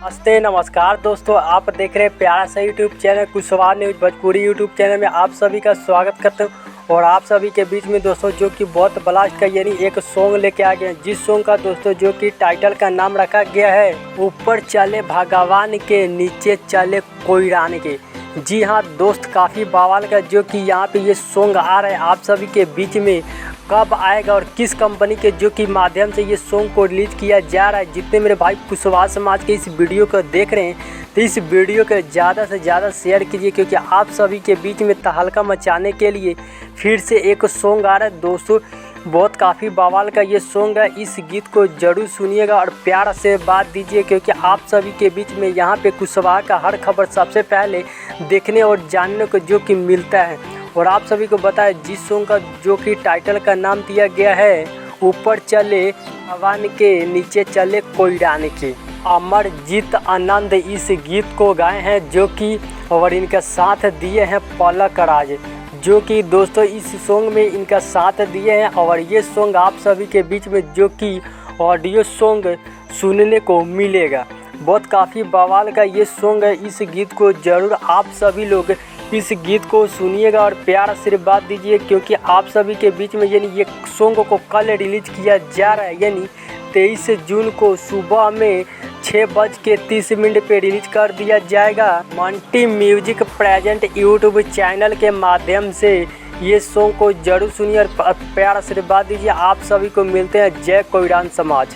नमस्ते नमस्कार दोस्तों, आप देख रहे हैं प्यारा सा YouTube channel Kushwaha news Bhojpuri YouTube channel में आप सभी का स्वागत करते हैं। और आप सभी के बीच में दोस्तों जो कि बहुत ब्लास्ट का यानी एक सॉन्ग लेके आ गए हैं, जिस सॉन्ग का दोस्तों जो कि टाइटल का नाम रखा गया है ऊपर चले भगवान के नीचे चले कोयरान के। जी हाँ दोस्त, काफ़ी बवाल का जो कि यहाँ पे ये सॉन्ग आ रहा है आप सभी के बीच में। कब आएगा और किस कंपनी के जो कि माध्यम से ये सॉन्ग को रिलीज किया जा रहा है। जितने मेरे भाई कुशवाहा समाज के इस वीडियो को देख रहे हैं तो इस वीडियो को ज़्यादा से ज़्यादा शेयर कीजिए, क्योंकि आप सभी के बीच में तहलका मचाने के लिए फिर से एक सॉन्ग आ रहा है दोस्तों। बहुत काफ़ी बवाल का ये सॉन्ग है, इस गीत को जरूर सुनिएगा और प्यार से बात दीजिए, क्योंकि आप सभी के बीच में यहाँ पे कुशवाहा का हर खबर सबसे पहले देखने और जानने को जो कि मिलता है। और आप सभी को बताएं जिस सॉन्ग का जो कि टाइटल का नाम दिया गया है ऊपर चले भगवान के नीचे चले कोयरान के। अमरजीत आनंद इस गीत को गाए हैं जो कि और इनका साथ दिए हैं पलक राज, जो कि दोस्तों इस सॉन्ग में इनका साथ दिए हैं। और ये सॉन्ग आप सभी के बीच में जो कि ऑडियो सॉन्ग सुनने को मिलेगा। बहुत काफ़ी बवाल का ये सॉन्ग है, इस गीत को ज़रूर आप सभी लोग इस गीत को सुनिएगा और प्यार आशीर्वाद दीजिए, क्योंकि आप सभी के बीच में यानी ये सॉन्ग को कल रिलीज किया जा रहा है, यानी 23 जून को सुबह में 6:30 पे रिलीज कर दिया जाएगा। मंटी म्यूजिक प्रेजेंट यूट्यूब चैनल के माध्यम से ये सॉन्ग को जरूर सुनिए और प्यार आशीर्वाद दीजिए। आप सभी को मिलते हैं। जय कोयरान समाज।